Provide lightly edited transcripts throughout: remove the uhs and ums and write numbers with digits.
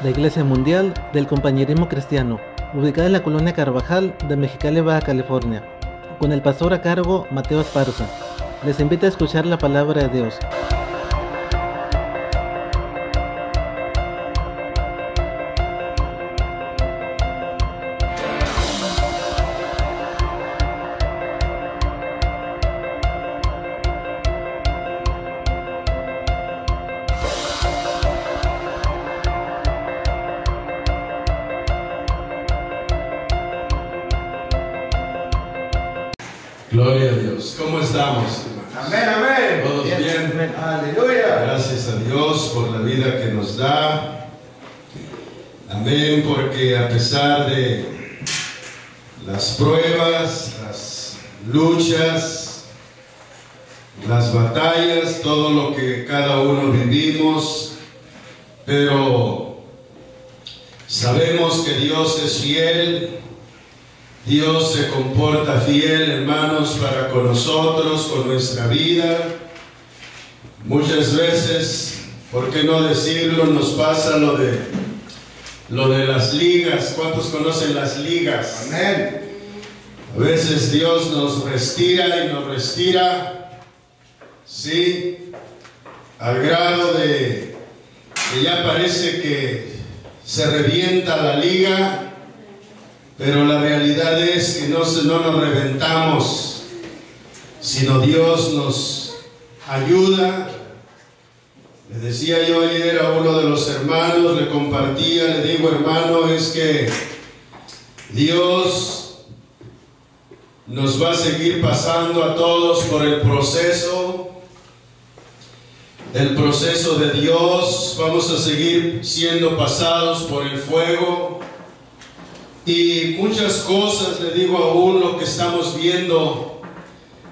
la Iglesia Mundial del Compañerismo Cristiano, ubicada en la colonia Carvajal de Mexicali, Baja California, con el pastor a cargo Mateo Esparza. Les invito a escuchar la palabra de Dios. Gloria a Dios. ¿Cómo estamos, hermanos? Amén, amén. ¿Todos bien? Amén. Aleluya. Gracias a Dios por la vida que nos da. Amén, porque a pesar de las pruebas, las luchas, las batallas, todo lo que cada uno vivimos, pero sabemos que Dios es fiel. Dios se comporta fiel, hermanos, para con nosotros, con nuestra vida. Muchas veces, ¿por qué no decirlo? Nos pasa lo de las ligas. ¿Cuántos conocen las ligas? Amén. A veces Dios nos retira y nos retira, ¿sí? Al grado de que ya parece que se revienta la liga. Pero la realidad es que no nos reventamos, sino Dios nos ayuda. Le decía yo ayer a uno de los hermanos, le compartía, le digo, hermano, es que Dios nos va a seguir pasando a todos por el proceso de Dios. Vamos a seguir siendo pasados por el fuego. Y muchas cosas, le digo aún lo que estamos viendo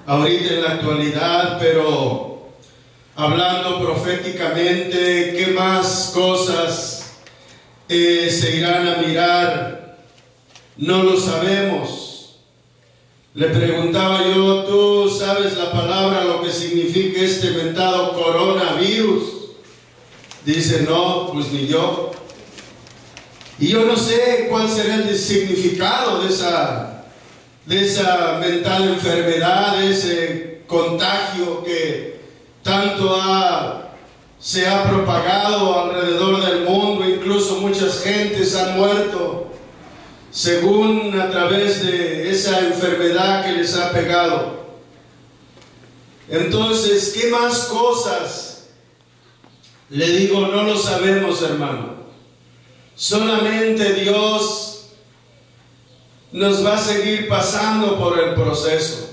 ahorita en la actualidad, pero hablando proféticamente, ¿qué más cosas se irán a mirar? No lo sabemos. Le preguntaba yo, ¿tú sabes la palabra, lo que significa este mentado coronavirus? Dice, no, pues ni yo. Y yo no sé cuál será el significado de esa mental enfermedad, de ese contagio que tanto se ha propagado alrededor del mundo. Incluso muchas gentes han muerto según a través de esa enfermedad que les ha pegado. Entonces, ¿qué más cosas? Le digo, no lo sabemos, hermano. Solamente Dios nos va a seguir pasando por el proceso.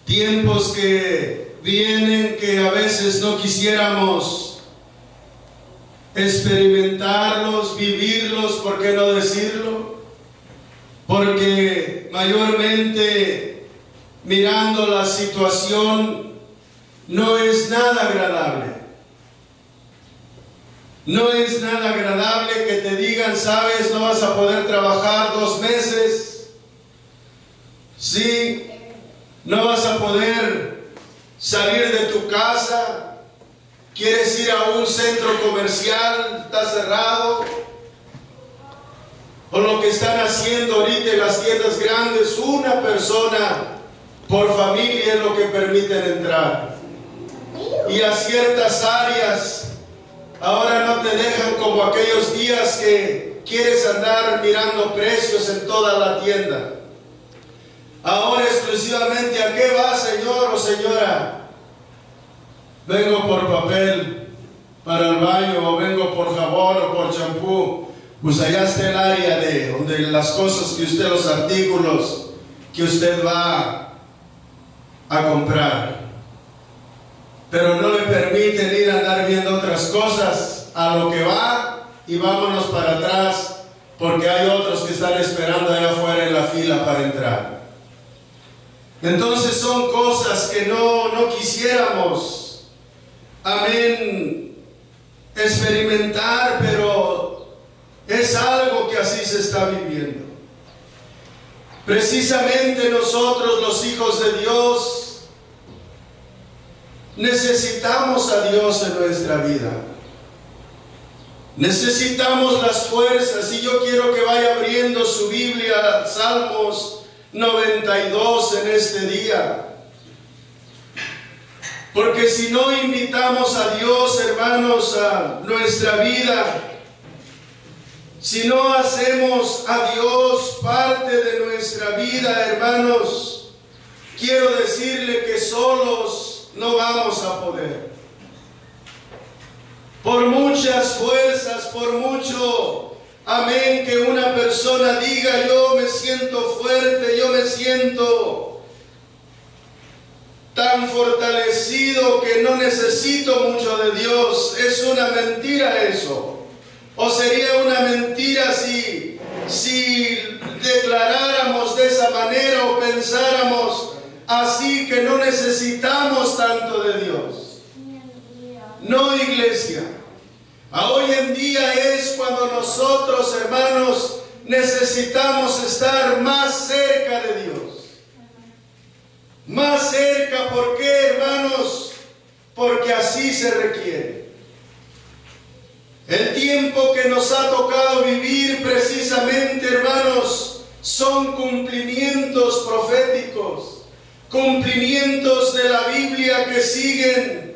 Tiempos que vienen que a veces no quisiéramos experimentarlos, vivirlos, ¿por qué no decirlo? Porque mayormente mirando la situación no es nada agradable. No es nada agradable que te digan, sabes, no vas a poder trabajar 2 meses. Sí, no vas a poder salir de tu casa. Quieres ir a un centro comercial, está cerrado. O lo que están haciendo ahorita en las tiendas grandes, una persona por familia es lo que permiten entrar. Y a ciertas áreas ahora no te dejan como aquellos días que quieres andar mirando precios en toda la tienda. Ahora exclusivamente, ¿a qué va, señor o señora? Vengo por papel para el baño, o vengo por jabón o por champú. Pues allá está el área de donde las cosas que usted, los artículos que usted va a comprar. Pero no le permiten ir a andar viendo otras cosas, a lo que va y vámonos para atrás, porque hay otros que están esperando allá afuera en la fila para entrar. Entonces son cosas que no quisiéramos, amén, experimentar, pero es algo que así se está viviendo. Precisamente nosotros, los hijos de Dios, necesitamos a Dios en nuestra vida. Necesitamos las fuerzas, y yo quiero que vaya abriendo su Biblia, Salmos 92 en este día. Porque si no invitamos a Dios, hermanos, a nuestra vida, si no hacemos a Dios parte de nuestra vida, hermanos, quiero decirle que solos no vamos a poder. Por muchas fuerzas, por mucho, amén, que una persona diga, yo me siento fuerte, yo me siento tan fortalecido que no necesito mucho de Dios. Es una mentira eso. O sería una mentira si declaráramos de esa manera o pensáramos así, que no necesitamos tanto de Dios. No, iglesia. Hoy en día es cuando nosotros, hermanos, necesitamos estar más cerca de Dios. Más cerca, ¿por qué, hermanos? Porque así se requiere. El tiempo que nos ha tocado vivir precisamente, hermanos, son cumplimientos proféticos, cumplimientos de la Biblia que siguen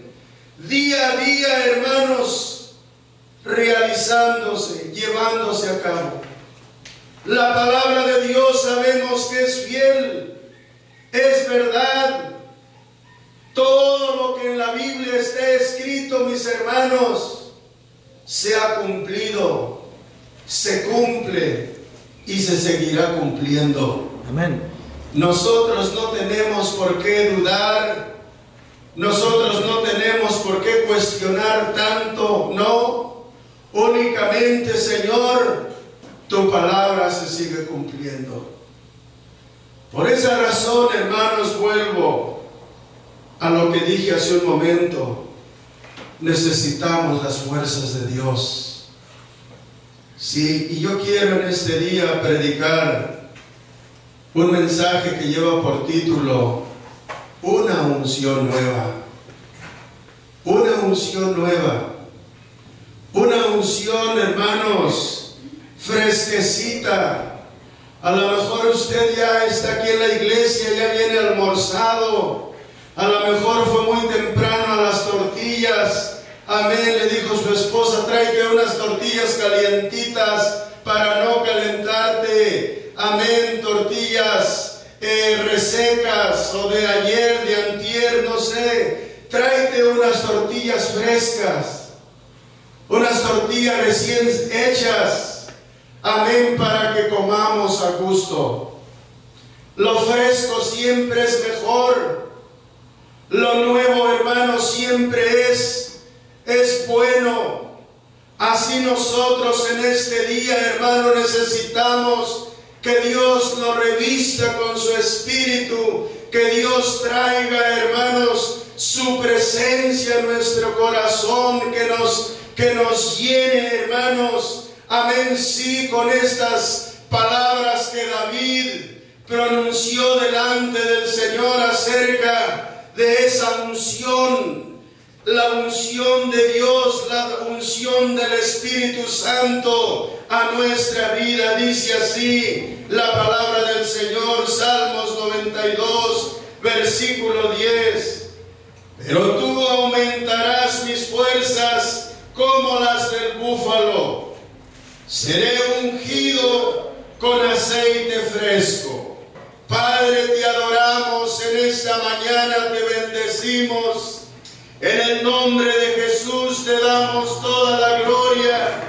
día a día, hermanos, realizándose, llevándose a cabo. La palabra de Dios sabemos que es fiel, es verdad. Todo lo que en la Biblia está escrito, mis hermanos, se ha cumplido, se cumple y se seguirá cumpliendo. Amén. Nosotros no tenemos por qué dudar, nosotros no tenemos por qué cuestionar tanto, no. Únicamente, Señor, tu palabra se sigue cumpliendo. Por esa razón, hermanos, vuelvo a lo que dije hace un momento. Necesitamos las fuerzas de Dios. Sí, y yo quiero en este día predicar un mensaje que lleva por título Una unción nueva. Una unción nueva. Una unción, hermanos, fresquecita. A lo mejor usted ya está aquí en la iglesia, ya viene almorzado. A lo mejor fue muy temprano a las tortillas. Amén, le dijo su esposa, tráete unas tortillas calientitas para no calentarte. Amén, tortillas resecas o de ayer, de antier, no sé. Tráete unas tortillas frescas, unas tortillas recién hechas. Amén, para que comamos a gusto. Lo fresco siempre es mejor. Lo nuevo, hermano, siempre es bueno. Así nosotros en este día, hermano, necesitamos que Dios nos revista con su Espíritu, que Dios traiga, hermanos, su presencia en nuestro corazón, que nos llene, hermanos. Amén, sí, con estas palabras que David pronunció delante del Señor acerca de esa unción, la unción de Dios, la unción del Espíritu Santo a nuestra vida. Dice así la palabra del Señor, Salmos 92, versículo 10. Pero tú aumentarás mis fuerzas como las del búfalo. Seré ungido con aceite fresco. Padre, te adoramos en esta mañana, te bendecimos. En el nombre de Jesús te damos toda la gloria,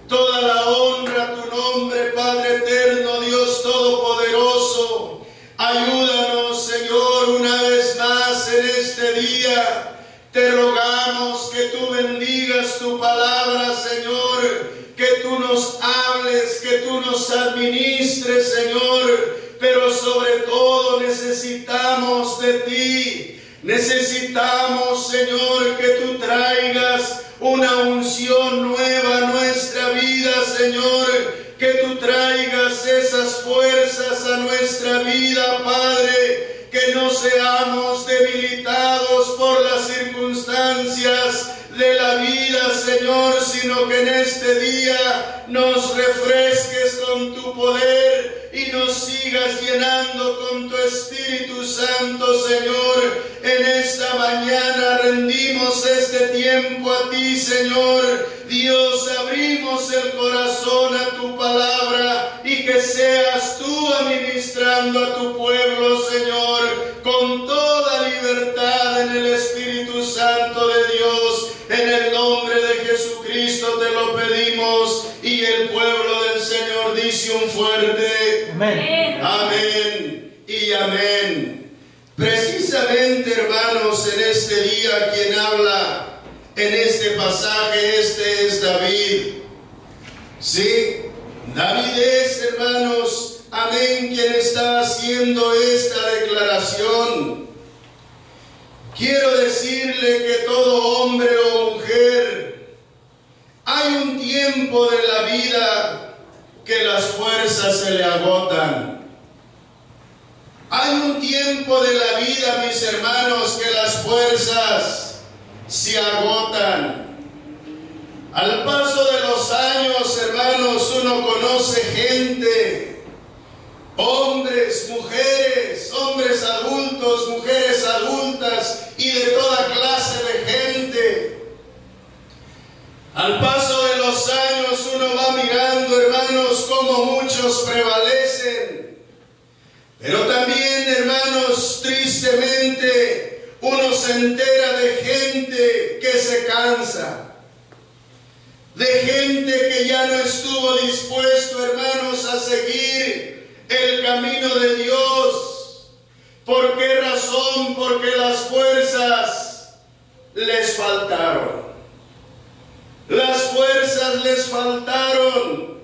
toda la honra a tu nombre, Padre eterno, Dios todopoderoso. Ayúdanos, Señor, una vez más en este día. Te rogamos que tú bendigas tu palabra, Señor, que tú nos hables, que tú nos administres, Señor, pero sobre todo necesitamos de ti. Necesitamos, Señor, que tú traigas una unción nueva a nuestra vida, Señor, que tú traigas esas fuerzas a nuestra vida, Padre, que no seamos debilitados por las circunstancias de la vida, Señor, sino que en este día nos refresques con tu poder y nos sigas llenando con tu Espíritu Santo, Señor. En esta mañana rendimos este tiempo a ti, Señor. Dios, abrimos el corazón a tu palabra y que seas tú administrando a tu pueblo, Señor, con toda libertad en el Espíritu Santo de Dios. En el nombre de Jesucristo te lo pedimos, y el pueblo del Señor dice un fuerte Amén. amén y amén. Precisamente, hermanos, en este día quien habla en este pasaje, este es David. Sí, David es, hermanos, amén, quien está haciendo esta declaración. Quiero decirle que todo hombre o mujer, hay un tiempo de la vida que las fuerzas se le agotan. Hay un tiempo de la vida, mis hermanos, que las fuerzas se agotan. Al paso de los años, hermanos, uno conoce gente, hombres, mujeres, hombres adultos, mujeres adultas y de toda clase de gente. Al paso de los años uno va mirando, hermanos, cómo muchos prevalecen. Pero también, hermanos, tristemente, uno se entera de gente que se cansa, de gente que ya no estuvo dispuesto, hermanos, a seguir el camino de Dios. ¿Por qué razón? Porque las fuerzas les faltaron. Las fuerzas les faltaron.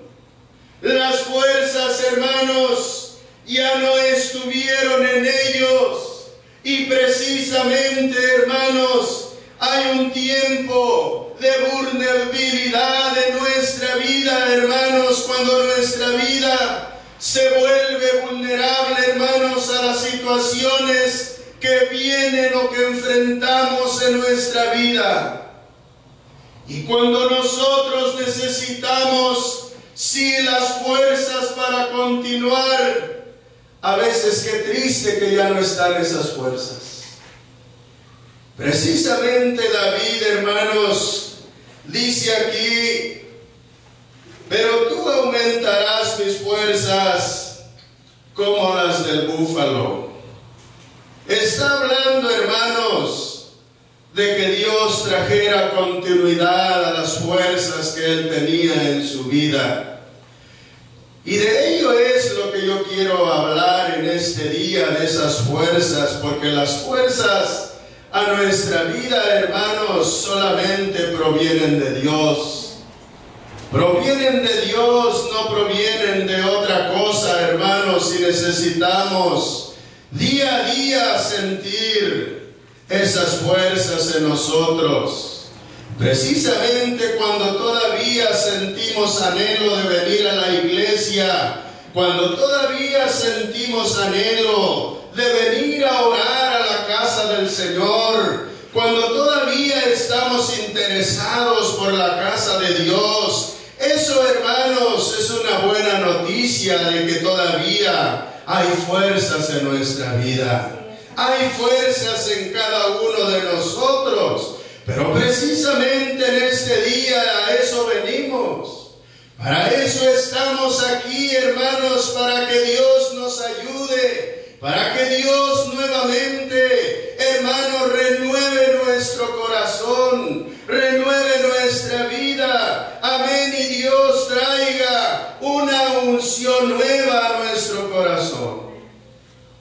Las fuerzas, hermanos, ya no estuvieron en ellos. Y precisamente, hermanos, hay un tiempo de vulnerabilidad en nuestra vida, hermanos, cuando nuestra vida se vuelve vulnerable, hermanos, a las situaciones que vienen o que enfrentamos en nuestra vida. Y cuando nosotros necesitamos, sí, las fuerzas para continuar, a veces qué triste que ya no están esas fuerzas. Precisamente David, hermanos, dice aquí: pero tú aumentarás mis fuerzas como las del búfalo. Está hablando, hermanos, de que Dios trajera continuidad a las fuerzas que él tenía en su vida. Y de ello es lo que yo quiero hablar en este día, de esas fuerzas, porque las fuerzas a nuestra vida, hermanos, solamente provienen de Dios. Provienen de Dios, no provienen de otra cosa, hermanos, y necesitamos día a día sentir esas fuerzas en nosotros. Precisamente cuando todavía sentimos anhelo de venir a la iglesia, cuando todavía sentimos anhelo de venir a orar a la casa del Señor, cuando todavía estamos interesados por la casa de Dios, eso, hermanos, es una buena noticia de que todavía hay fuerzas en nuestra vida. Hay fuerzas en cada uno de nosotros. Pero precisamente en este día a eso venimos. Para eso estamos aquí, hermanos, para que Dios nos ayude, para que Dios nuevamente, hermanos, renueve nuestro corazón, renueve nuestra vida. Amén. Y Dios traiga una unción nueva a nuestro corazón.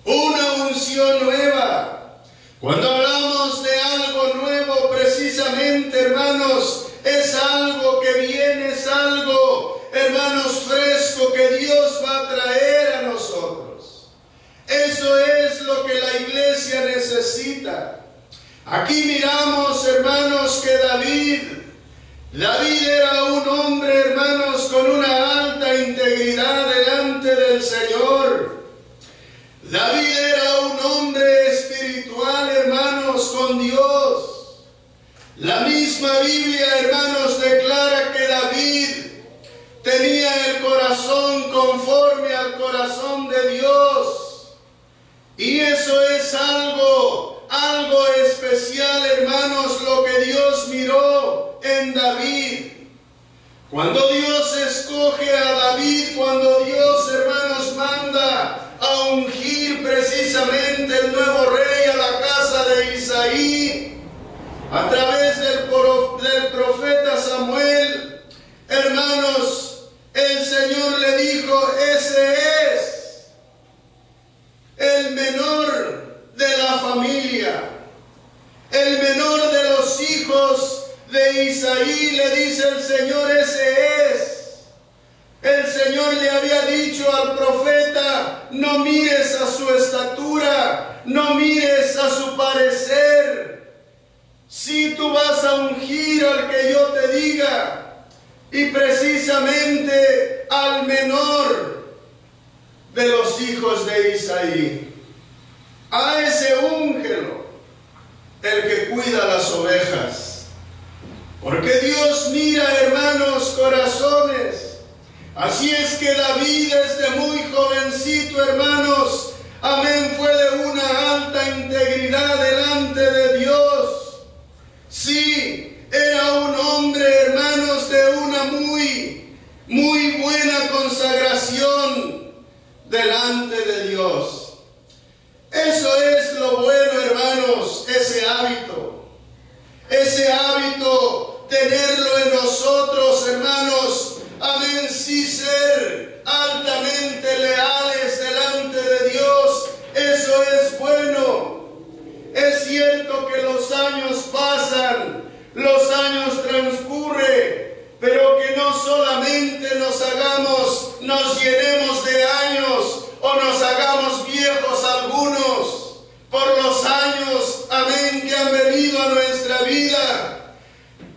Una unción nueva. Cuando hablamos de algo nuevo, precisamente, hermanos, es algo que viene, es algo, hermanos, fresco que Dios va a traer a nosotros. Eso es lo que la iglesia necesita. Aquí miramos, hermanos, que David era un hombre, hermanos, con una alta integridad delante del Señor. David era un hombre espiritual, hermanos, con Dios. La misma Biblia, hermanos, declara Cuando Dios escoge a David, cuando Dios, hermanos, manda a ungir precisamente el nuevo rey a la casa de Isaí, a través del profeta Samuel, hermanos, el Señor le dijo: ese es el menor de la familia, el menor de los hijos de Isaí. Le dice el Señor: ese es. El Señor le había dicho al profeta: no mires a su estatura, no mires a su parecer. Si tú vas a ungir al que yo te diga, y precisamente al menor de los hijos de Isaí, a ese úngelo, el que cuida las ovejas. Porque Dios mira, hermanos, corazones. Así es que David, desde muy jovencito, hermanos, amén, fue de una alta integridad delante de Dios. Sí, era un hombre, hermanos, de una muy buena consagración delante de Dios. Eso es lo bueno, hermanos, ese hábito, tenerlo en nosotros, hermanos, amén, sí, ser altamente leales delante de Dios. Eso es bueno. Es cierto que los años pasan, los años transcurren, pero que no solamente nos llenemos de años o nos hagamos viejos algunos por los años, amén, que han venido a nuestra vida.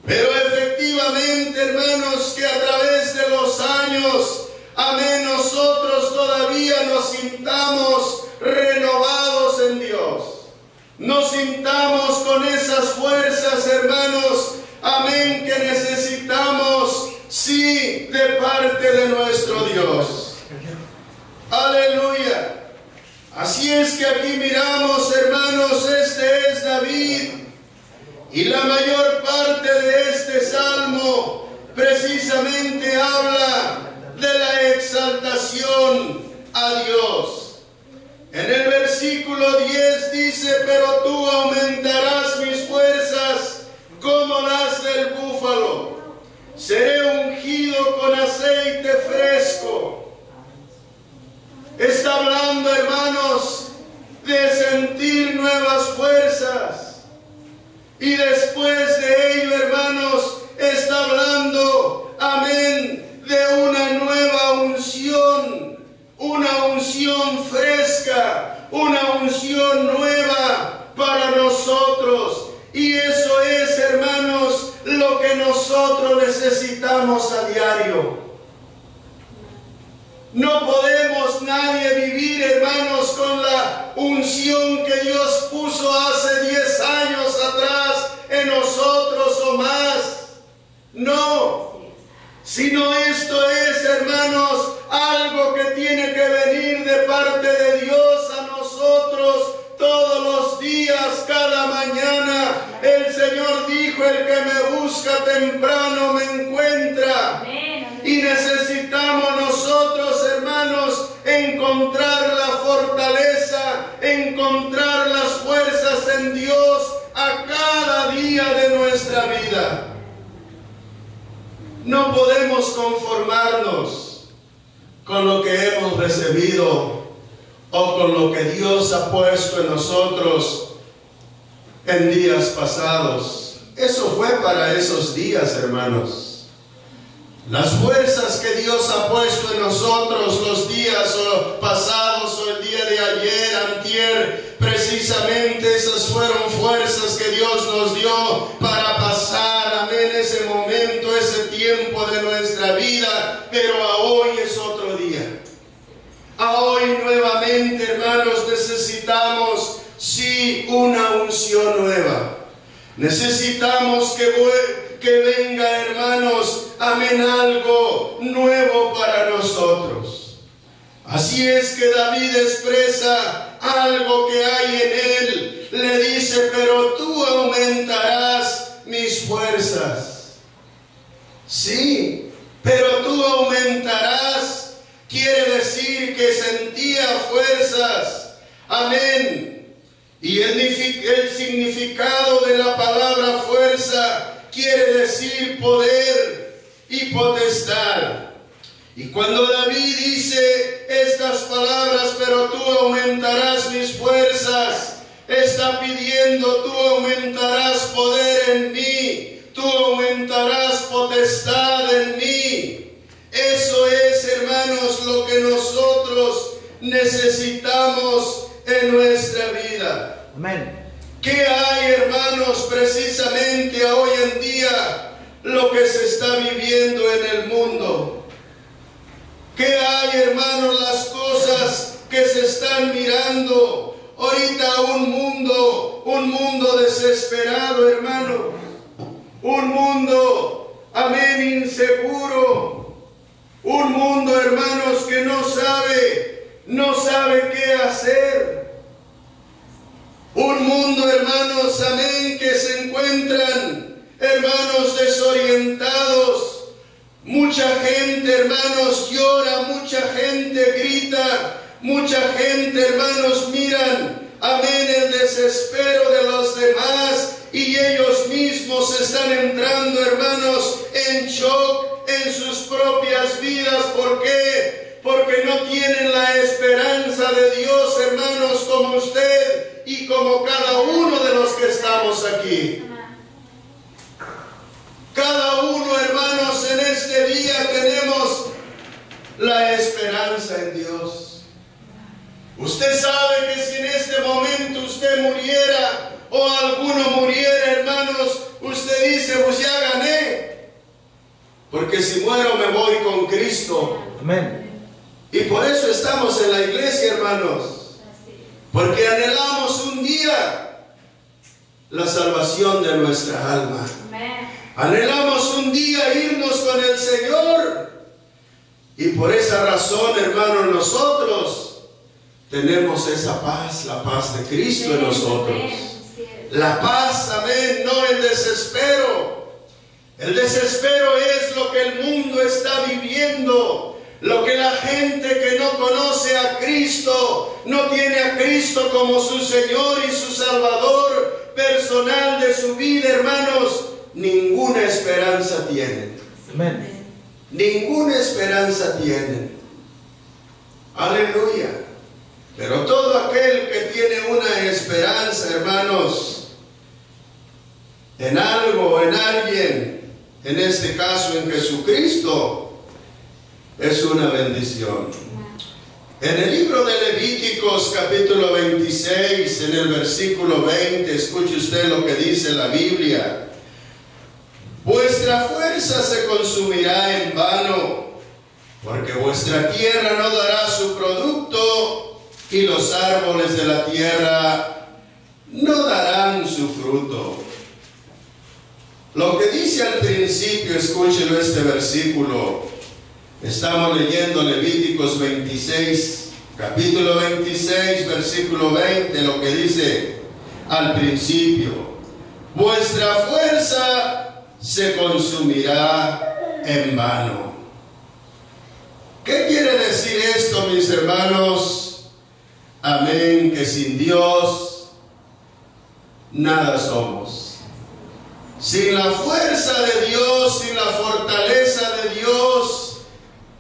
Pero efectivamente, hermanos, que a través de los años, amén, nosotros todavía nos sintamos renovados en Dios. Nos sintamos con esas fuerzas, hermanos, amén, que necesitamos, sí, de parte de nuestro Dios. Aleluya. Así es que aquí miramos, hermanos, este es David, y la mayor parte de este salmo precisamente habla de la exaltación a Dios. En el versículo 10 dice: pero tú aumentarás mis fuerzas como las del búfalo, seré ungido con aceite fresco. Está hablando, hermanos, de sentir nuevas fuerzas. Y después de ello, hermanos, está hablando, amén, de una nueva unción, una unción fresca, una unción nueva para nosotros. Y eso es, hermanos, lo que nosotros necesitamos a diario. No podemos nadie vivir, hermanos, con la unción que Dios puso hace 10 años atrás en nosotros o más. No, sino esto es, hermanos, algo que tiene que venir de parte de Dios a nosotros todos los días, cada mañana. El Señor dijo: el que me busca temprano me encuentra. Y necesitamos nosotros, hermanos, encontrar la fortaleza, encontrar las fuerzas en Dios a cada día de nuestra vida. No podemos conformarnos con lo que hemos recibido o con lo que Dios ha puesto en nosotros en días pasados. Eso fue para esos días, hermanos. Las fuerzas que Dios ha puesto en nosotros los días pasados o el día de ayer, antier, precisamente esas fueron fuerzas que Dios nos dio para pasar, amén, ese momento, ese tiempo de nuestra vida. Pero a hoy es otro día. A hoy nuevamente, hermanos, necesitamos, sí, una unción nueva. Necesitamos que venga, hermanos, amén, algo nuevo para nosotros. Así es que David expresa algo que hay en él. Le dice: pero tú aumentarás mis fuerzas. Sí, pero tú aumentarás. Quiere decir que sentía fuerzas. Amén. Y el significado de la palabra fuerza quiere decir poder y potestad. Y cuando David dice estas palabras, pero tú aumentarás mis fuerzas, está pidiendo, tú aumentarás poder en mí, tú aumentarás potestad en mí. Eso es, hermanos, lo que nosotros necesitamos en nuestra vida. Amén. ¿Qué hay, hermanos, precisamente hoy en día, lo que se está viviendo en el mundo? ¿Qué hay, hermanos, las cosas que se están mirando? Ahorita un mundo desesperado, hermano. Un mundo, amén, inseguro. Un mundo, hermanos, que no sabe qué hacer. Un mundo, hermanos, amén, que se encuentran, hermanos, desorientados. Mucha gente, hermanos, llora, mucha gente grita, mucha gente, hermanos, miran, amén, el desespero de los demás y ellos mismos están entrando, hermanos, en shock en sus propias vidas. ¿Por qué? Porque no tienen la esperanza de Dios, hermanos, como usted y como cada uno de los que estamos aquí. Cada uno, hermanos, en este día tenemos la esperanza en Dios. Usted sabe que si en este momento usted muriera o alguno muriera, hermanos, usted dice, pues ya gané. Porque si muero me voy con Cristo. Amén. Y por eso estamos en la iglesia, hermanos. Porque anhelamos un día la salvación de nuestra alma. Anhelamos un día irnos con el Señor. Y por esa razón, hermanos, nosotros tenemos esa paz, la paz de Cristo en nosotros. La paz, amén, no el desespero. El desespero es lo que el mundo está viviendo. Lo que la gente que no conoce a Cristo, no tiene a Cristo como su Señor y su Salvador personal de su vida, hermanos, ninguna esperanza tienen. Amén. Ninguna esperanza tienen. Aleluya. Pero todo aquel que tiene una esperanza, hermanos, en algo, en alguien, en este caso en Jesucristo, es una bendición. En el libro de Levíticos, capítulo 26, en el versículo 20, escuche usted lo que dice la Biblia. Vuestra fuerza se consumirá en vano, porque vuestra tierra no dará su producto, y los árboles de la tierra no darán su fruto. Lo que dice al principio, escúchelo este versículo. Estamos leyendo Levíticos 26, capítulo 26, versículo 20, lo que dice al principio. Vuestra fuerza se consumirá en vano. ¿Qué quiere decir esto, mis hermanos? Amén, que sin Dios nada somos. Sin la fuerza de Dios, sin la fortaleza de Dios,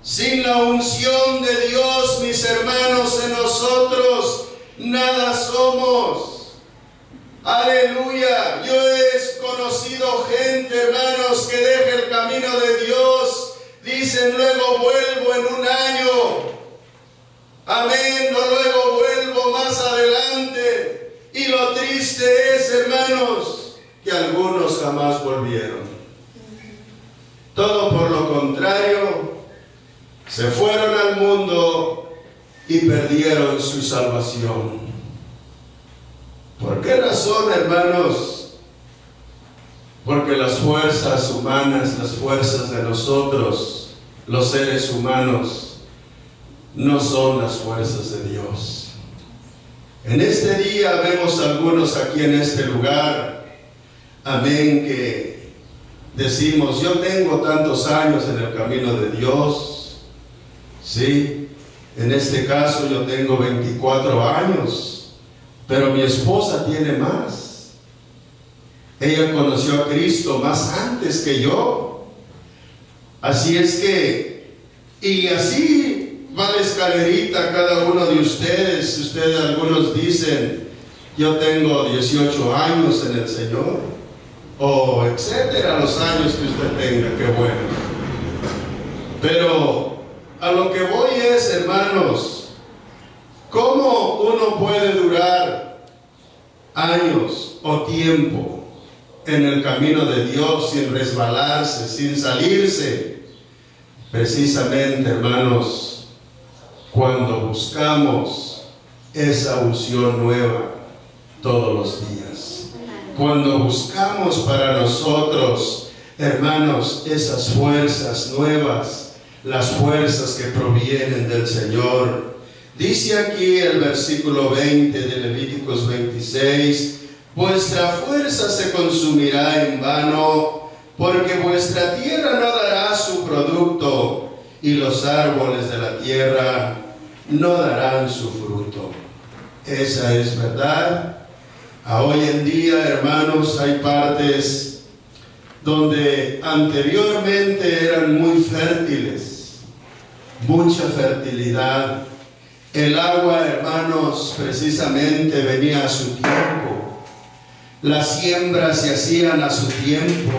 sin la unción de Dios, mis hermanos, en nosotros nada somos. Aleluya. Yo he conocido gente, hermanos, que deja el camino de Dios. Dicen, luego vuelvo en un año. Amén. O luego vuelvo más adelante. Y lo triste es, hermanos, que algunos jamás volvieron. Todo por lo contrario, se fueron al mundo y perdieron su salvación. ¿Por qué razón, hermanos? Porque las fuerzas humanas, las fuerzas de nosotros, los seres humanos, no son las fuerzas de Dios. En este día vemos algunos aquí en este lugar, amén, que decimos, yo tengo tantos años en el camino de Dios. Sí, en este caso yo tengo 24 años, pero mi esposa tiene más. Ella conoció a Cristo más antes que yo. Así es que, y así va la escalerita cada uno de ustedes. Ustedes, algunos dicen, yo tengo 18 años en el Señor, o etcétera, los años que usted tenga, qué bueno. Pero a lo que voy es, hermanos, ¿cómo uno puede durar años o tiempo en el camino de Dios sin resbalarse, sin salirse? Precisamente, hermanos, cuando buscamos esa unción nueva todos los días, cuando buscamos para nosotros, hermanos, esas fuerzas nuevas, las fuerzas que provienen del Señor. Dice aquí el versículo 20 de Levíticos 26, vuestra fuerza se consumirá en vano, porque vuestra tierra no dará su producto, y los árboles de la tierra no darán su fruto. Esa es verdad. A hoy en día, hermanos, hay partes donde anteriormente eran muy fértiles, mucha fertilidad. El agua, hermanos, precisamente venía a su tiempo. Las siembras se hacían a su tiempo.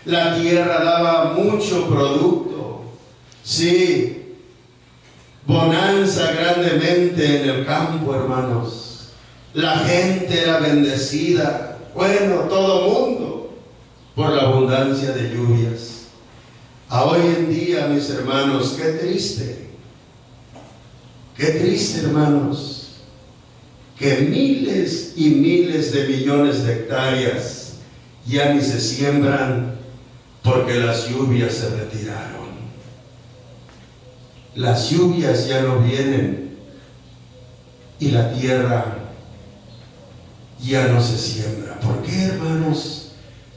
La tierra daba mucho producto. Sí, bonanza grandemente en el campo, hermanos. La gente era bendecida. Bueno, todo mundo, por la abundancia de lluvias. A hoy en día, mis hermanos, qué triste, hermanos, que miles y miles de millones de hectáreas ya ni se siembran porque las lluvias se retiraron. Las lluvias ya no vienen y la tierra ya no se siembra. ¿Por qué, hermanos?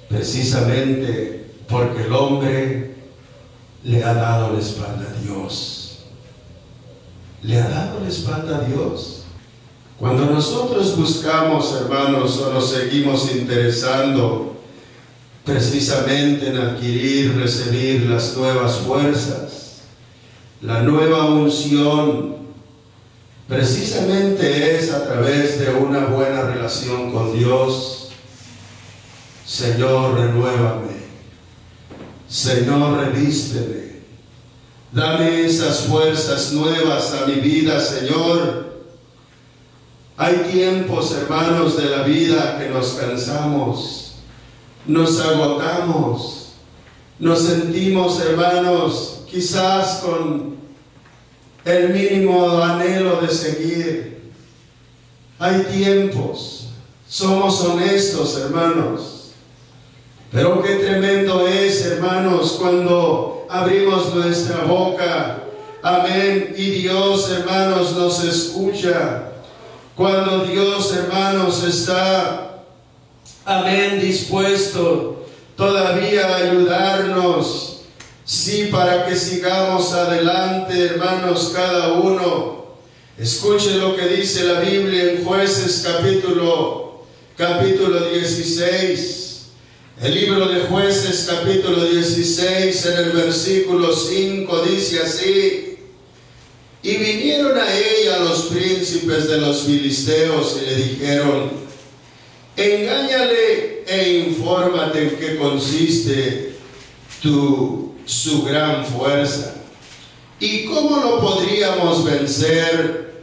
Precisamente porque el hombre le ha dado la espalda a Dios. Le ha dado la espalda a Dios. Cuando nosotros buscamos, hermanos, o nos seguimos interesando precisamente en adquirir, recibir las nuevas fuerzas, la nueva unción, precisamente es a través de una buena relación con Dios. Señor, renuévame. Señor, revísteme. Dame esas fuerzas nuevas a mi vida, Señor. Hay tiempos, hermanos, de la vida que nos cansamos, nos agotamos, nos sentimos, hermanos, quizás con el mínimo anhelo de seguir. Hay tiempos, somos honestos, hermanos, pero qué tremendo es, hermanos, cuando abrimos nuestra boca, amén, y Dios, hermanos, nos escucha. Cuando Dios, hermanos, está, amén, dispuesto todavía a ayudarnos, sí, para que sigamos adelante, hermanos, cada uno. Escuche lo que dice la Biblia en Jueces capítulo 16. El libro de Jueces capítulo 16, en el versículo 5, dice así: y vinieron a ella los príncipes de los filisteos y le dijeron: engáñale e infórmate en qué consiste su gran fuerza, y cómo lo podríamos vencer,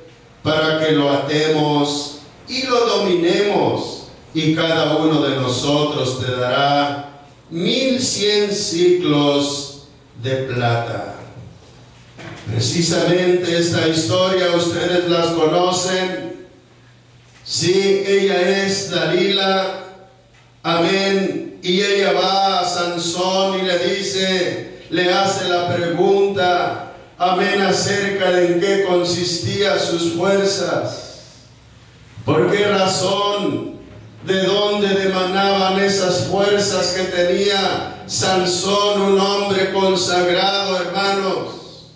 para que lo atemos y lo dominemos, y cada uno de nosotros te dará 1100 siclos de plata. Precisamente esta historia ustedes las conocen. Sí, ella es Dalila, amén, y ella va a Sansón y le dice, le hace la pregunta, amén, acerca de en qué consistían sus fuerzas, por qué razón, de dónde emanaban esas fuerzas que tenía Sansón, un hombre consagrado, hermanos.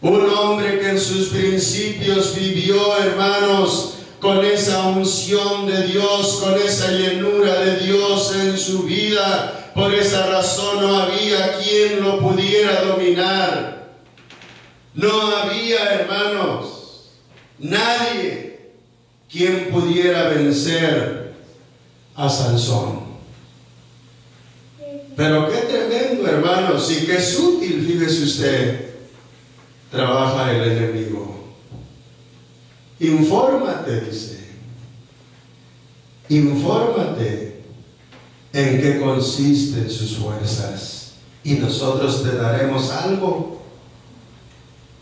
Un hombre que en sus principios vivió, hermanos, con esa unción de Dios, con esa llenura de Dios en su vida. Por esa razón no había quien lo pudiera dominar. No había, hermanos, nadie quien pudiera vencer a Sansón. Pero qué tremendo, hermanos, y qué sutil, fíjese usted, trabaja el enemigo. Infórmate, dice. Infórmate en qué consisten sus fuerzas y nosotros te daremos algo.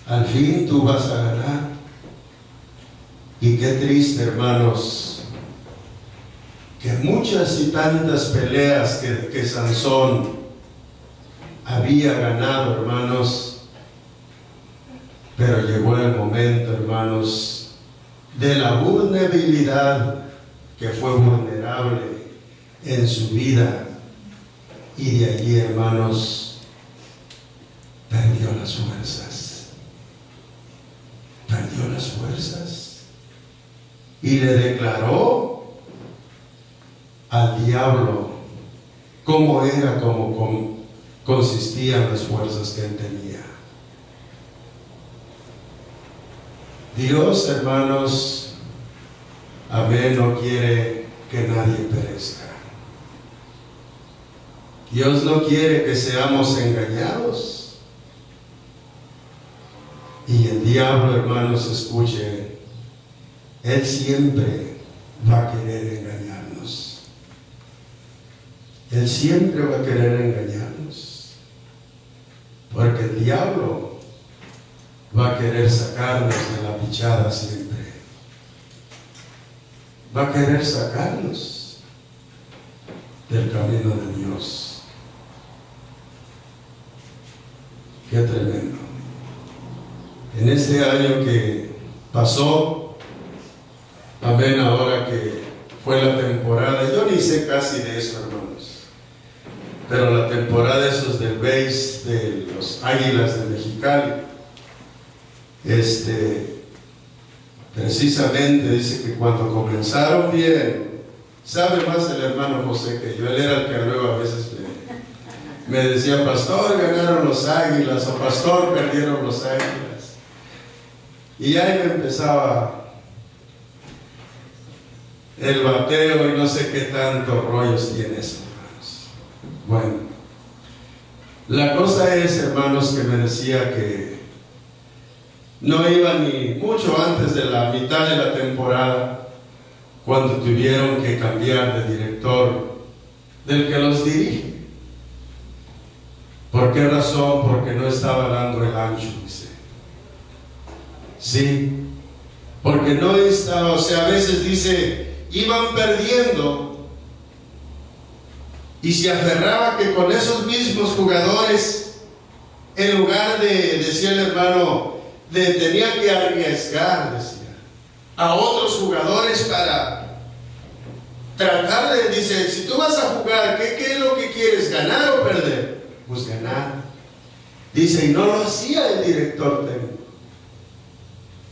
Al fin tú vas a ganar. Y qué triste, hermanos, que muchas y tantas peleas que Sansón había ganado, hermanos, pero llegó el momento, hermanos, de la vulnerabilidad, que fue vulnerable en su vida, y de allí, hermanos, perdió las fuerzas. Perdió las fuerzas y le declaró al diablo cómo era, cómo consistían las fuerzas que él tenía. Dios, hermanos, amén, no quiere que nadie perezca. Dios no quiere que seamos engañados. Y el diablo, hermanos, escuche, él siempre va a querer engañarnos. Él siempre va a querer engañarnos. Porque el diablo va a querer sacarnos de la pichada siempre. Va a querer sacarnos del camino de Dios. Qué tremendo. En este año que pasó, amén, ahora que fue la temporada, yo ni sé casi de eso, hermanos, pero la temporada esos del béis de los Águilas de Mexicali, precisamente dice que cuando comenzaron bien, sabe más el hermano José que yo, él era el que luego a veces me decía, pastor, ganaron los Águilas, o pastor, perdieron los Águilas. Y ahí me empezaba el bateo y no sé qué tantos rollos tiene eso, hermanos. Bueno, la cosa es, hermanos, que me decía que no iba ni mucho antes de la mitad de la temporada, cuando tuvieron que cambiar de director del que los dirige. ¿Por qué razón? Porque no estaba dando el ancho, dice. Sí, porque no estaba, o sea, a veces dice, iban perdiendo y se aferraba que con esos mismos jugadores, en lugar de, decía el hermano, tenía que arriesgar, decía, a otros jugadores para tratar de, dice, si tú vas a jugar, ¿qué es lo que quieres, ganar o perder? Pues ganar. Dice, y no lo hacía el director técnico.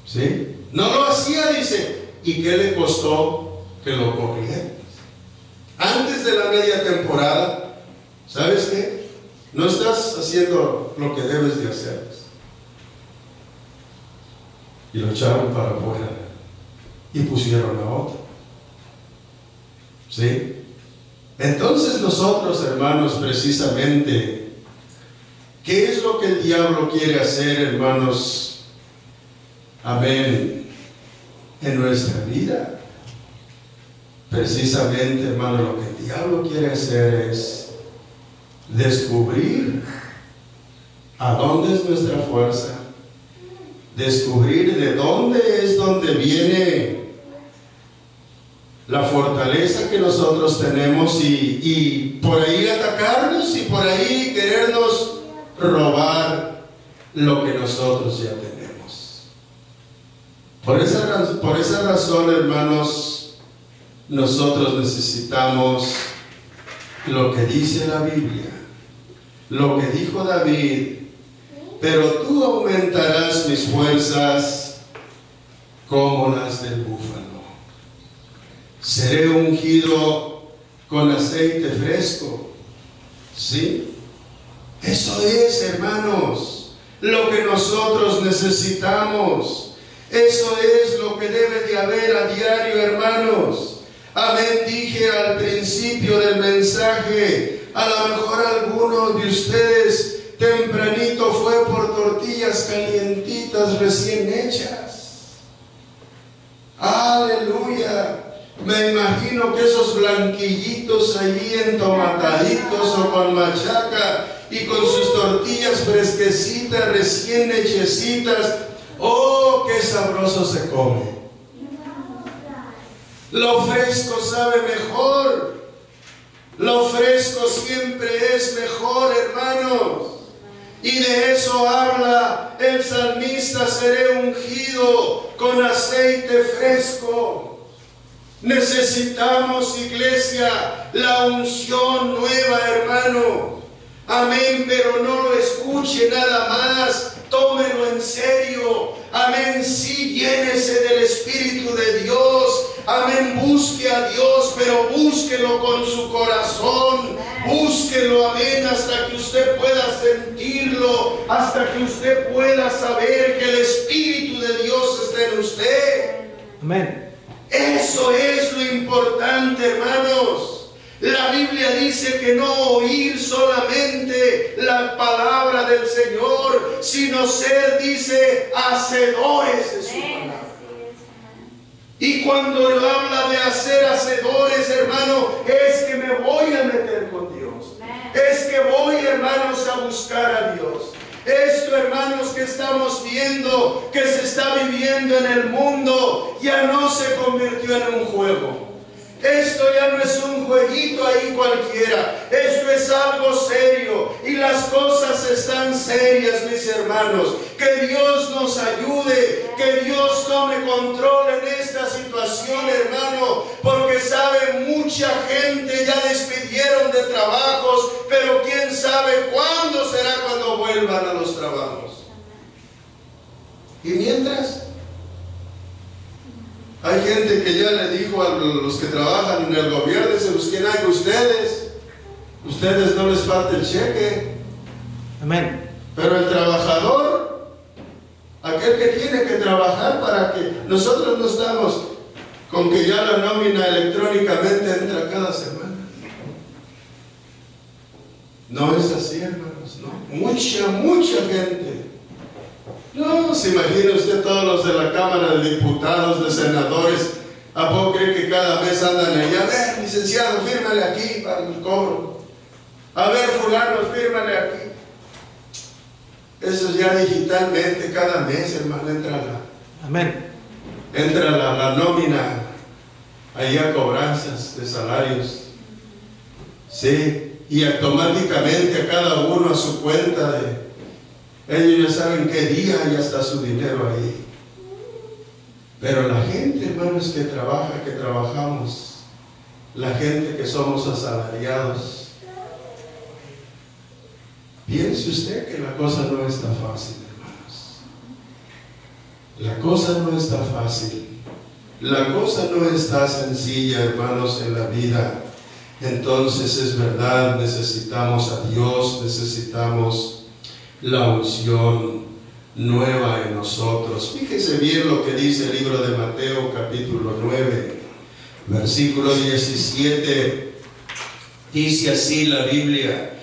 ¿Sí? No lo hacía, dice. ¿Y qué le costó que lo corrieran? Antes de la media temporada, ¿sabes qué? No estás haciendo lo que debes de hacer. Y lo echaron para afuera y pusieron a otro. ¿Sí? Entonces nosotros, hermanos, precisamente, ¿qué es lo que el diablo quiere hacer, hermanos? Amén, en nuestra vida. Precisamente, hermano, lo que el diablo quiere hacer es descubrir a dónde es nuestra fuerza, descubrir de dónde es donde viene la fortaleza que nosotros tenemos y por ahí atacarnos y por ahí querernos robar lo que nosotros ya tenemos. Por esa razón, hermanos, nosotros necesitamos lo que dice la Biblia, lo que dijo David, pero tú aumentarás mis fuerzas como las del búfalo. Seré ungido con aceite fresco. ¿Sí? Eso es, hermanos, lo que nosotros necesitamos. Eso es lo que debe de haber a diario, hermanos. Amén, dije al principio del mensaje, a lo mejor algunos de ustedes tempranito fue por tortillas calientitas recién hechas. Aleluya. Me imagino que esos blanquillitos allí entomataditos o con machaca y con sus tortillas fresquecitas, recién hechecitas. ¡Oh, qué sabroso se come! Lo fresco sabe mejor. Lo fresco siempre es mejor, hermanos. Y de eso habla el salmista: seré ungido con aceite fresco. Necesitamos, iglesia, la unción nueva, hermano. Amén, pero no lo escuche nada más. Tómelo en serio. Amén, sí, llénese del Espíritu de Dios. Amén, busque a Dios, pero búsquelo con su corazón. Búsquelo, amén, hasta que usted pueda sentirlo, hasta que usted pueda saber que el Espíritu de Dios está en usted. Amén. Eso es lo importante, hermanos. La Biblia dice que no oír solamente la palabra del Señor, sino ser, dice, hacedores de su palabra. Y cuando habla de hacer hacedores, hermano, es que me voy a meter con Dios. Es que voy, hermanos, a buscar a Dios. Esto, hermanos, que estamos viendo, que se está viviendo en el mundo, ya no se convirtió en un juego. Esto ya no es un jueguito ahí cualquiera. Esto es algo serio. Y las cosas están serias, mis hermanos. Que Dios nos ayude. Que Dios tome control en esta situación, hermano. Porque sabe, mucha gente ya despidieron de trabajos. Pero quién sabe cuándo será cuando vuelvan a los trabajos. Y mientras, hay gente que ya le dijo a los que trabajan en el gobierno, se busquen algo ustedes no les falta el cheque. Amén. Pero el trabajador, aquel que tiene que trabajar para que nosotros no estamos con que ya la nómina electrónicamente entra cada semana. No es así, hermanos, no. Mucha gente. No, se imagina usted todos los de la Cámara de Diputados, de senadores, ¿a poco cree que cada mes andan allá? A ver, licenciado, fírmale aquí para el cobro. A ver, fulano, fírmale aquí. Eso ya digitalmente, cada mes, hermano, entra la nómina, ahí a cobranzas de salarios. Sí, y automáticamente a cada uno a su cuenta ellos ya saben qué día ya está su dinero ahí. Pero la gente, hermanos, que trabaja, que trabajamos, la gente que somos asalariados, piense usted que la cosa no está fácil, hermanos. La cosa no está fácil. La cosa no está sencilla, hermanos, en la vida. Entonces, es verdad, necesitamos a Dios, necesitamos la unción nueva en nosotros. Fíjese bien lo que dice el libro de Mateo, capítulo 9, versículo 17. Dice así la Biblia: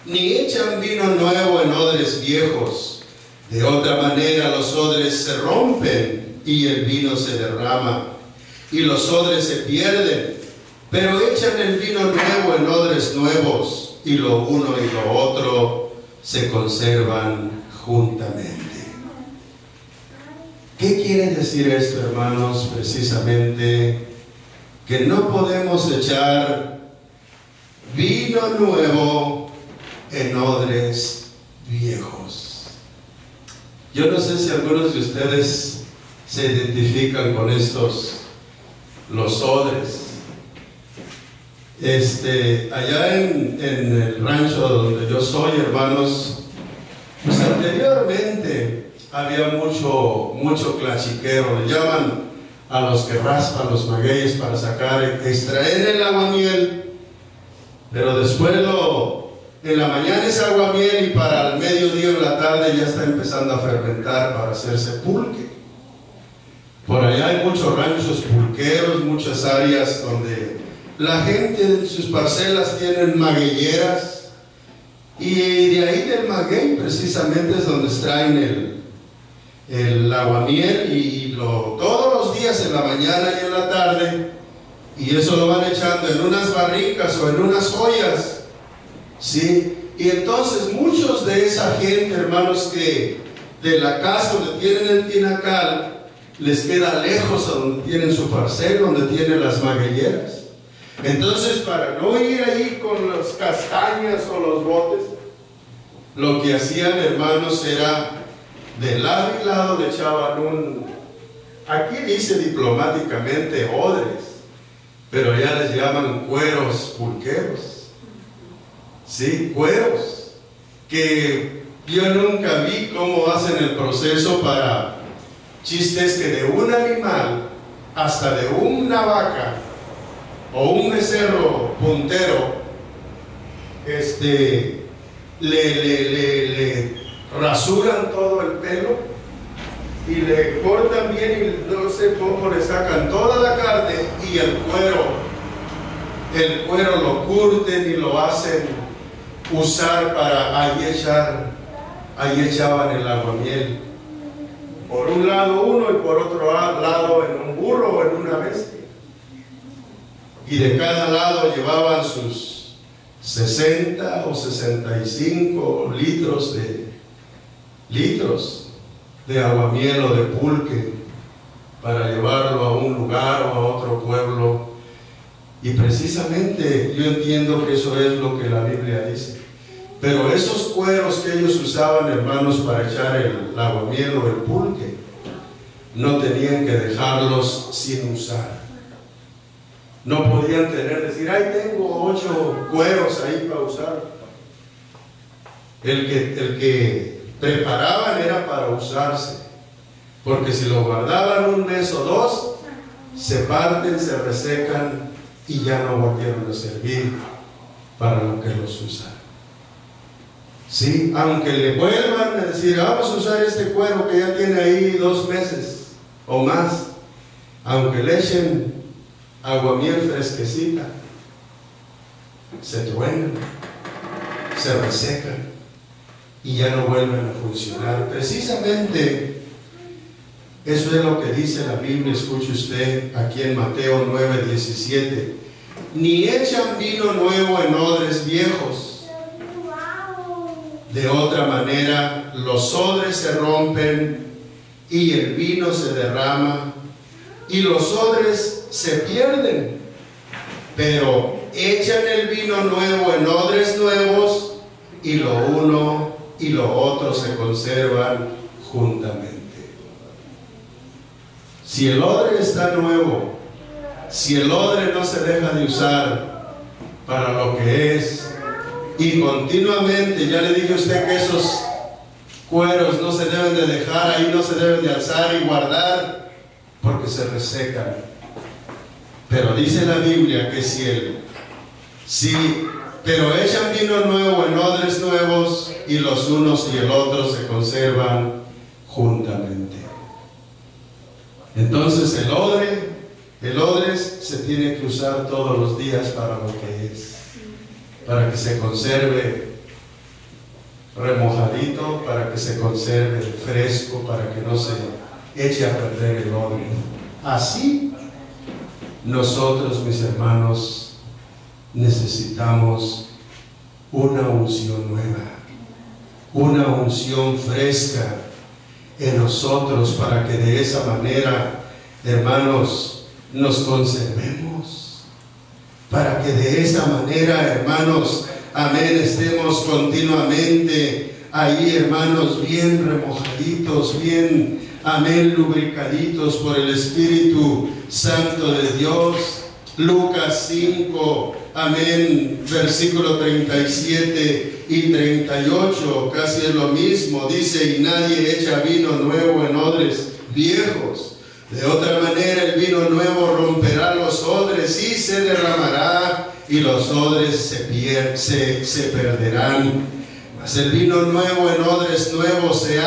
ni echan vino nuevo en odres viejos, de otra manera los odres se rompen y el vino se derrama y los odres se pierden, pero echan el vino nuevo en odres nuevos, y lo uno y lo otro se conservan juntamente. ¿Qué quiere decir esto, hermanos? Precisamente que no podemos echar vino nuevo en odres viejos. Yo no sé si algunos de ustedes se identifican con estos, los odres. allá en el rancho donde yo soy, hermanos, pues anteriormente había mucho clachiquero, le llaman a los que raspan los magueyes para extraer el aguamiel, pero después en la mañana es aguamiel y para el mediodía o la tarde ya está empezando a fermentar para hacerse pulque. Por allá hay muchos ranchos pulqueros, muchas áreas donde la gente en sus parcelas tienen magueyeras, y de ahí del maguey precisamente es donde extraen el aguamiel y todos los días en la mañana y en la tarde, y eso lo van echando en unas barricas o en unas ollas, ¿sí? Y entonces muchos de esa gente, hermanos, que de la casa donde tienen el tinacal les queda lejos a donde tienen su parcela, donde tienen las magueyeras. Entonces, para no ir ahí con las castañas o los botes, lo que hacían, hermanos, era de lado y lado le echaban aquí dice diplomáticamente odres, pero ya les llaman cueros pulqueros. Sí, cueros, que yo nunca vi cómo hacen el proceso para chistes que de un animal, hasta de una vaca o un becerro puntero, le rasuran todo el pelo y le cortan bien y no sé cómo le sacan toda la carne, y el cuero lo curten y lo hacen usar para ahí echaban el aguamiel. Por un lado uno y por otro lado en un burro o en una bestia. Y de cada lado llevaban sus 60 o 65 litros de aguamiel o de pulque para llevarlo a un lugar o a otro pueblo. Y precisamente yo entiendo que eso es lo que la Biblia dice. Pero esos cueros que ellos usaban, hermanos, para echar el aguamiel o el pulque, no tenían que dejarlos sin usar. No podían decir, ay, tengo 8 cueros ahí para usar. El que preparaban era para usarse, porque si lo guardaban un mes o 2, se parten, se resecan y ya no volvieron a servir para lo que los usaron. Sí, aunque le vuelvan a decir, vamos a usar este cuero que ya tiene ahí 2 meses o más, aunque le echen aguamiel fresquecita, se truenan, se resecan y ya no vuelven a funcionar. Precisamente eso es lo que dice la Biblia. Escuche usted aquí en Mateo 9:17: ni echan vino nuevo en odres viejos. De otra manera, los odres se rompen y el vino se derrama y los odres se pierden. Pero echan el vino nuevo en odres nuevos y lo uno y lo otro se conservan juntamente. Si el odre está nuevo, si el odre no se deja de usar para lo que es, y continuamente, ya le dije a usted que esos cueros no se deben de dejar ahí, no se deben de alzar y guardar, porque se resecan. Pero dice la Biblia que pero echan vino nuevo en odres nuevos y los unos y el otro se conservan juntamente. Entonces el odre se tiene que usar todos los días para lo que es, para que se conserve remojadito, para que se conserve fresco, para que no se eche a perder el odre. Así nosotros, mis hermanos, necesitamos una unción nueva, una unción fresca en nosotros, para que de esa manera, hermanos, nos conservemos, para que de esa manera, hermanos, amén, estemos continuamente ahí, hermanos, bien remojaditos, bien, amén, lubricaditos por el Espíritu Santo de Dios. Lucas 5, amén, versículo 37 y 38, casi es lo mismo, dice, y nadie echa vino nuevo en odres viejos. De otra manera el vino nuevo romperá los odres y se derramará, y los odres se perderán. Mas el vino nuevo en odres nuevos se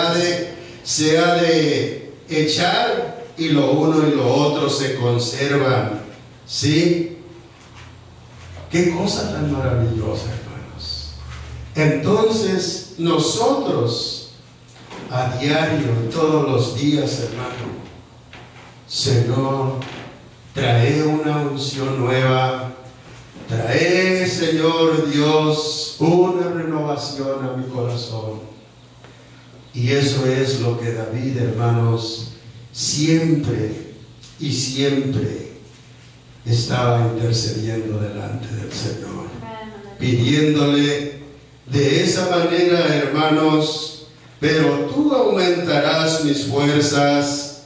ha de echar, y lo uno y lo otro se conservan. ¿Sí? Qué cosa tan maravillosa, hermanos. Entonces nosotros a diario, todos los días, hermano, Señor, trae una unción nueva, trae, Señor Dios, una renovación a mi corazón. Y eso es lo que David, hermanos, siempre y siempre estaba intercediendo delante del Señor, pidiéndole de esa manera, hermanos, pero tú aumentarás mis fuerzas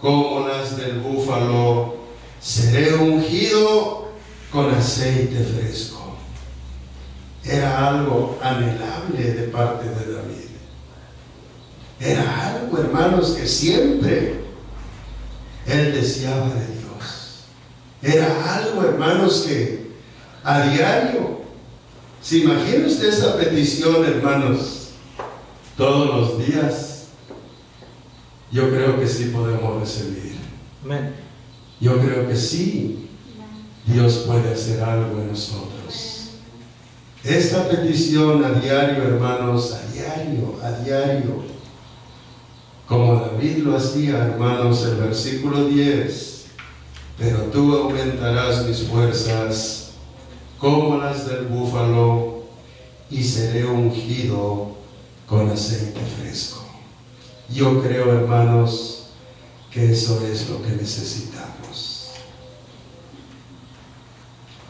como las del búfalo, seré ungido con aceite fresco. Era algo anhelable de parte de David. Era algo, hermanos, que siempre él deseaba de Dios. Era algo, hermanos, que a diario, ¿se imagina usted esa petición, hermanos? Todos los días. Yo creo que sí podemos recibir. Amén. Yo creo que sí, Dios puede hacer algo en nosotros. Esta petición a diario, hermanos, a diario, como David lo hacía, hermanos, el versículo 10, pero tú aumentarás mis fuerzas como las del búfalo, y seré ungido con aceite fresco. Yo creo, hermanos, que eso es lo que necesitamos.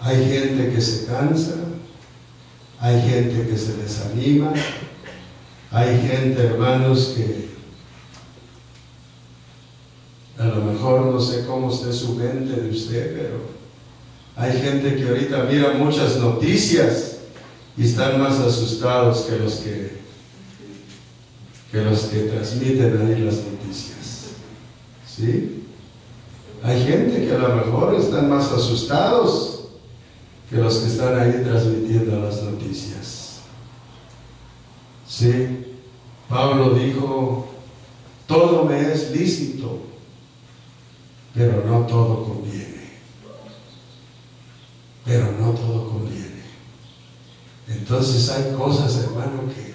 Hay gente que se cansa, hay gente que se desanima, hay gente, hermanos, que a lo mejor no sé cómo esté su mente de usted, pero hay gente que ahorita mira muchas noticias y están más asustados que los que transmiten ahí las noticias. ¿Sí? Hay gente que a lo mejor están más asustados que los que están ahí transmitiendo las noticias. ¿Sí? Pablo dijo, todo me es lícito, pero no todo conviene. Pero no todo conviene. Entonces hay cosas, hermano, que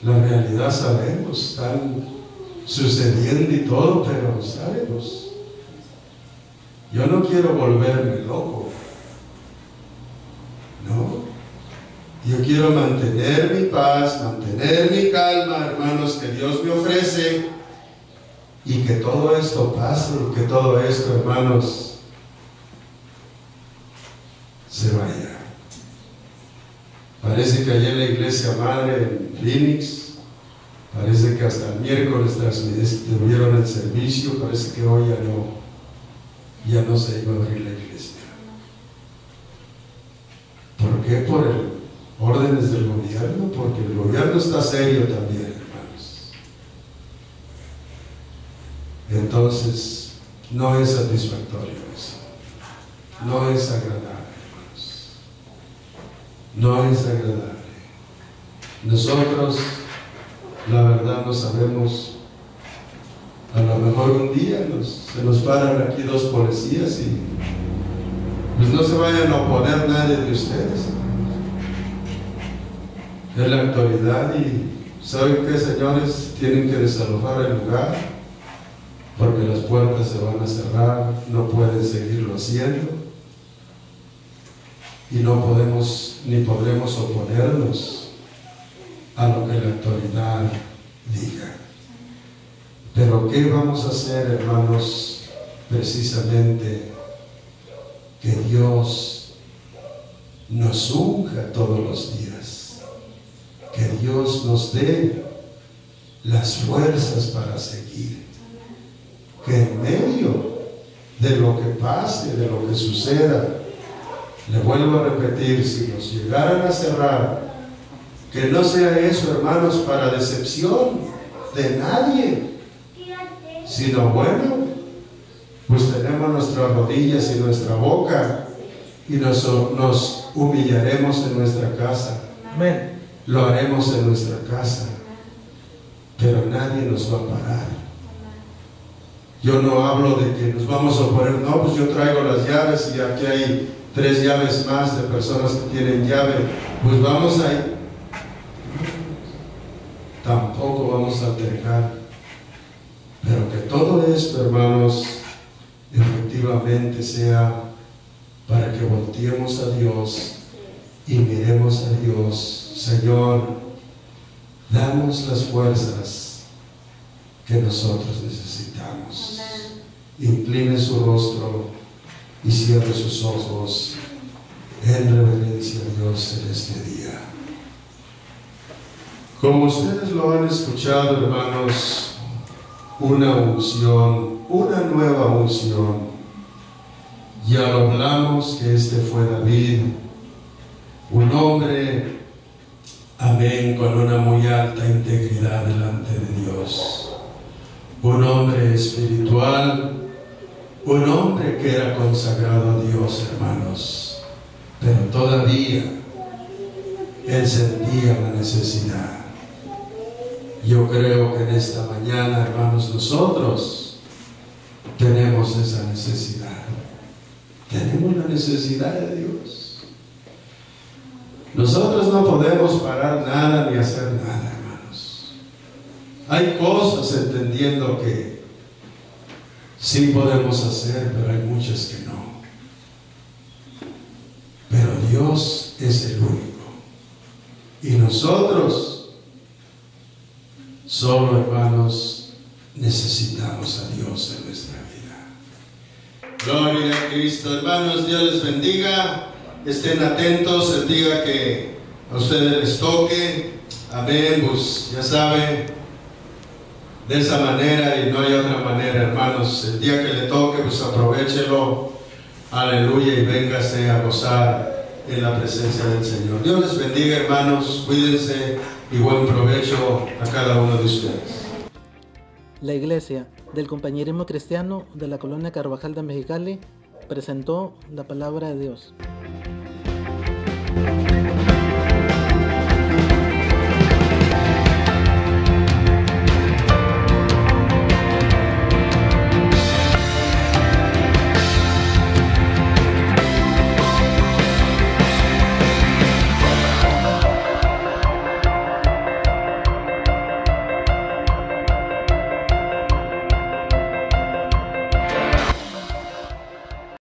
la realidad sabemos, están sucediendo y todo, pero sabemos. Yo no quiero volverme loco, ¿no? Yo quiero mantener mi paz, mantener mi calma, hermanos, que Dios me ofrece, y que todo esto pase, que todo esto, hermanos, se vaya. Parece que ayer la iglesia madre en Phoenix, parece que hasta el miércoles tuvieron el servicio, parece que hoy ya no se iba a abrir la iglesia. ¿Por qué? Por órdenes del gobierno, porque el gobierno está serio también, hermanos. Entonces, no es satisfactorio eso, no es agradable. No es agradable. Nosotros, la verdad, no sabemos. A lo mejor un día se nos paran aquí dos policías y pues no se vayan a oponer nadie de ustedes. Es la autoridad y ¿saben qué, señores? Tienen que desalojar el lugar porque las puertas se van a cerrar, no pueden seguirlo haciendo. Y no podemos ni podremos oponernos a lo que la autoridad diga. Pero ¿qué vamos a hacer, hermanos? Precisamente que Dios nos unja todos los días, que Dios nos dé las fuerzas para seguir, que en medio de lo que pase, de lo que suceda. Le vuelvo a repetir, si nos llegaran a cerrar, que no sea eso, hermanos, para decepción de nadie, sino bueno, pues tenemos nuestras rodillas y nuestra boca y nos humillaremos en nuestra casa. Amén. Lo haremos en nuestra casa, pero nadie nos va a parar. Yo no hablo de que nos vamos a oponer, no, pues yo traigo las llaves y aquí hay 3 llaves más de personas que tienen llave, pues vamos a ir. Tampoco vamos a altercar, pero que todo esto, hermanos, efectivamente sea para que volteemos a Dios y miremos a Dios. Señor, damos las fuerzas que nosotros necesitamos. Incline su rostro y cierre sus ojos en reverencia a Dios en este día. Como ustedes lo han escuchado, hermanos, una unción, una nueva unción. Ya lo hablamos que este fue David, un hombre, amén, con una muy alta integridad delante de Dios. Un hombre espiritual, un hombre que era consagrado a Dios, hermanos, pero todavía él sentía la necesidad. Yo creo que en esta mañana, hermanos, nosotros tenemos esa necesidad. Tenemos la necesidad de Dios. Nosotros no podemos parar nada ni hacer nada, hermanos. Hay cosas, entendiendo que sí podemos hacer, pero hay muchas que no. Pero Dios es el único. Y nosotros solo, hermanos, necesitamos a Dios en nuestra vida. Gloria a Cristo. Hermanos, Dios les bendiga. Estén atentos el día que a ustedes les toque. Amén. Pues ya saben, de esa manera y no hay otra manera, hermanos. El día que le toque, pues aprovéchelo. Aleluya, y véngase a gozar en la presencia del Señor. Dios les bendiga, hermanos. Cuídense y buen provecho a cada uno de ustedes. La Iglesia del Compañerismo Cristiano de la Colonia Carvajal de Mexicali presentó la palabra de Dios.